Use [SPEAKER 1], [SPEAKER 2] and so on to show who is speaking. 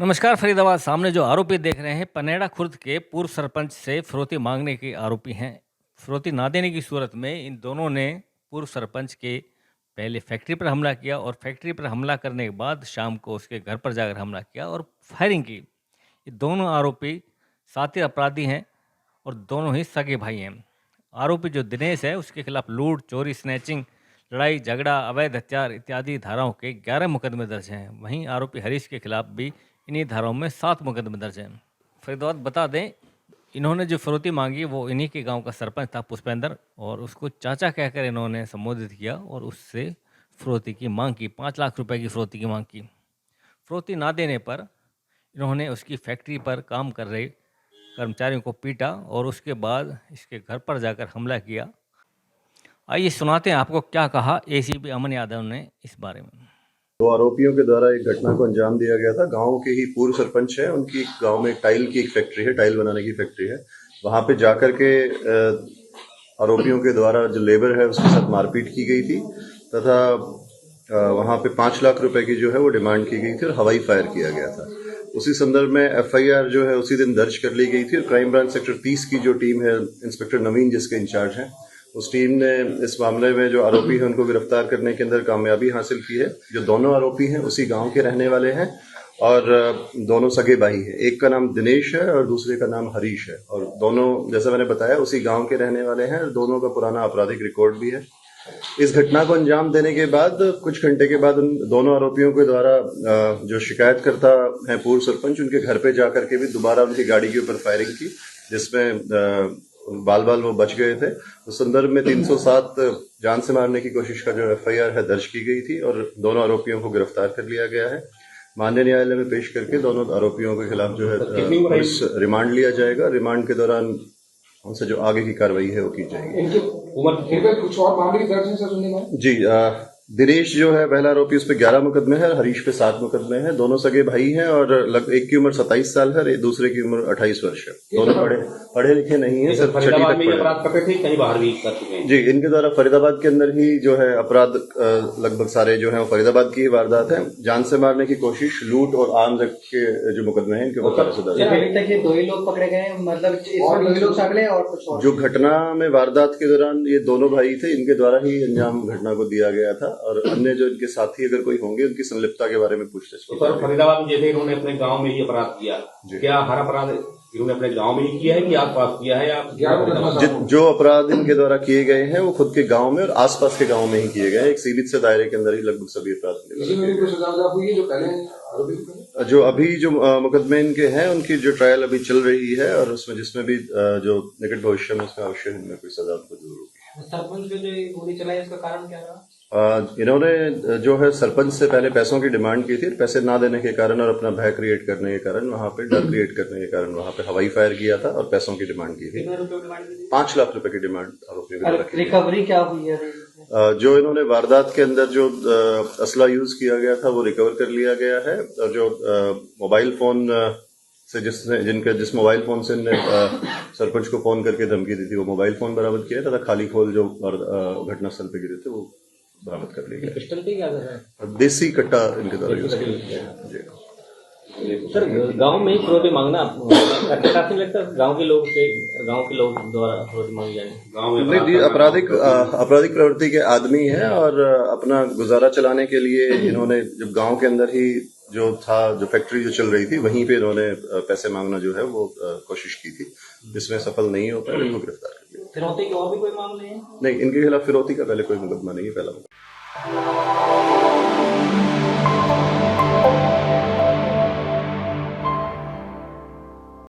[SPEAKER 1] नमस्कार। फरीदाबाद सामने जो आरोपी देख रहे हैं पनेड़ा खुर्द के पूर्व सरपंच से फिरौती मांगने के आरोपी हैं। फिरौती ना देने की सूरत में इन दोनों ने पूर्व सरपंच के पहले फैक्ट्री पर हमला किया और फैक्ट्री पर हमला करने के बाद शाम को उसके घर पर जाकर हमला किया और फायरिंग की। ये दोनों आरोपी साथी अपराधी हैं और दोनों ही सगे भाई हैं। आरोपी जो दिनेश है उसके खिलाफ लूट, चोरी, स्नैचिंग, लड़ाई झगड़ा, अवैध हथियार इत्यादि धाराओं के 11 मुकदमे दर्ज हैं। वहीं आरोपी हरीश के खिलाफ भी इन्हीं धाराओं में 7 मुकदमे दर्ज हैं। फरीदाबाद बता दें, इन्होंने जो फिरौती मांगी वो इन्हीं के गांव का सरपंच था पुष्पेंद्र, और उसको चाचा कहकर इन्होंने संबोधित किया और उससे फिरौती की मांग की। 5 लाख रुपए की फिरौती की मांग की। फिरौती ना देने पर इन्होंने उसकी फैक्ट्री पर काम कर रहे कर्मचारियों को पीटा और उसके बाद इसके घर पर जाकर हमला किया। आइए सुनाते हैं आपको क्या कहा एसीपी अमन यादव ने इस बारे में।
[SPEAKER 2] दो आरोपियों के द्वारा एक घटना को अंजाम दिया गया था। गांव के ही पूर्व सरपंच है, उनकी गांव में टाइल की एक फैक्ट्री है, टाइल बनाने की फैक्ट्री है। वहां पे जाकर के आरोपियों के द्वारा जो लेबर है उसके साथ मारपीट की गई थी तथा वहां पे 5 लाख रुपए की जो है वो डिमांड की गई थी और हवाई फायर किया गया था। उसी संदर्भ में एफआईआर जो है उसी दिन दर्ज कर ली गई थी और क्राइम ब्रांच सेक्टर 30 की जो टीम है, इंस्पेक्टर नवीन जिसके इंचार्ज हैं, उस टीम ने इस मामले में जो आरोपी है उनको गिरफ्तार करने के अंदर कामयाबी हासिल की है। जो दोनों आरोपी हैं उसी गांव के रहने वाले हैं और दोनों सगे भाई हैं। एक का नाम दिनेश है और दूसरे का नाम हरीश है और दोनों, जैसा मैंने बताया, उसी गांव के रहने वाले हैं। दोनों का पुराना आपराधिक रिकॉर्ड भी है। इस घटना को अंजाम देने के बाद कुछ घंटे के बाद उन दोनों आरोपियों के द्वारा जो शिकायतकर्ता है पूर्व सरपंच, उनके घर पे जाकर के भी दोबारा उनकी गाड़ी के ऊपर फायरिंग की, जिसमें बाल वो बच गए थे। उस संदर्भ में 307 जान से मारने की कोशिश का जो एफआईआर है दर्ज की गई थी और दोनों आरोपियों को गिरफ्तार कर लिया गया है। माननीय न्यायालय में पेश करके दोनों आरोपियों के खिलाफ जो है पुलिस रिमांड लिया जाएगा। रिमांड के दौरान उनसे जो आगे की कार्रवाई है वो की जाएगी।
[SPEAKER 3] इनकी उम्र कुछ और मामले दर्ज हैं सर सुनने में?
[SPEAKER 2] जी, दिनेश जो है पहला आरोपी, उस पर 11 मुकदमे हैं, हरीश पे 7 मुकदमे हैं। दोनों सगे भाई हैं और लगभग एक की उम्र 27 साल है, दूसरे की उम्र 28 वर्ष है। दोनों पढ़े लिखे नहीं है, सिर्फ छठी तक पढ़े।
[SPEAKER 3] कई बाहर भी कर चुके हैं।
[SPEAKER 2] जी, इनके द्वारा फरीदाबाद के अंदर ही जो है अपराध लगभग सारे जो है वो फरीदाबाद की ही वारदात है। जान से मारने की कोशिश, लूट और आर्म्स एक्ट के जो मुकदमे हैं इनके ऊपर
[SPEAKER 4] अभी तक ये 2 ही लोग पकड़े गए हैं, मतलब और 2 ही लोग शामिल हैं और कुछ और?
[SPEAKER 2] जो घटना में वारदात के दौरान ये दोनों भाई थे, इनके द्वारा ही अंजाम घटना को दिया गया था और अन्य जो इनके साथी अगर कोई होंगे उनकी संलिप्तता के बारे में पूछताछ की।
[SPEAKER 3] सर, फरीदाबाद में जैसे इन्होंने अपने गांव में ही अपराध किया, क्या हर अपराध इन्होंने अपने गांव में ही किया है कि आसपास किया है? आप
[SPEAKER 2] जो अपराध इनके द्वारा किए गए हैं वो खुद के गांव में और आसपास के गांव में ही किए गए हैं। एक सीमित से दायरे के अंदर ही लगभग सभी अपराध। जो अभी जो मुकदमे इनके हैं उनकी जो ट्रायल अभी चल रही है और उसमें जिसमें भी जो निकट भविष्य में उसका अवश्य इनमें कोई सजा उनको जरूर होगी।
[SPEAKER 4] सरपंच जो गोली चलाई इसका कारण क्या रहा?
[SPEAKER 2] इन्होंने जो है सरपंच से पहले पैसों की डिमांड की थी। पैसे ना देने के कारण और अपना भय क्रिएट करने के कारण, वहां पे डर क्रिएट करने के कारण वहां पे हवाई फायर किया था और पैसों की डिमांड की थी। 5 लाख रुपए की डिमांड आरोपियों की रखी।
[SPEAKER 4] रिकवरी क्या हुई है?
[SPEAKER 2] जो इन्होंने वारदात के अंदर जो असला यूज किया गया था वो रिकवर कर लिया गया है और जो मोबाइल फोन से जिस मोबाइल फोन से सरपंच को फोन करके धमकी दी थी वो मोबाइल फोन बरामद किया था। खाली खोल जो घटनास्थल पे गिरे थे वो बरामद कर लिया गया।
[SPEAKER 4] पिस्टल पे क्या कर रहा है?
[SPEAKER 2] देसी कट्टा इनके द्वारा यूज किया।
[SPEAKER 5] सर, गांव में ही फिरौती मांगना अच्छा नहीं लगता? गांव के लोग द्वारा फिरौती मांगी जाए गांव में?
[SPEAKER 2] नहीं, आपराधिक प्रवृत्ति के आदमी है और अपना गुजारा चलाने के लिए इन्होंने जब गांव के अंदर ही जो फैक्ट्री जो चल रही थी वहीं पे इन्होंने पैसे मांगना जो है वो कोशिश की थी, जिसमें सफल नहीं हो पाया। इनको गिरफ्तार कर लिया।
[SPEAKER 4] फिरौती के और भी कोई मामले हैं?
[SPEAKER 2] नहीं, इनके खिलाफ फिरौती का पहले कोई मुकदमा नहीं है, पहला मुकदमा।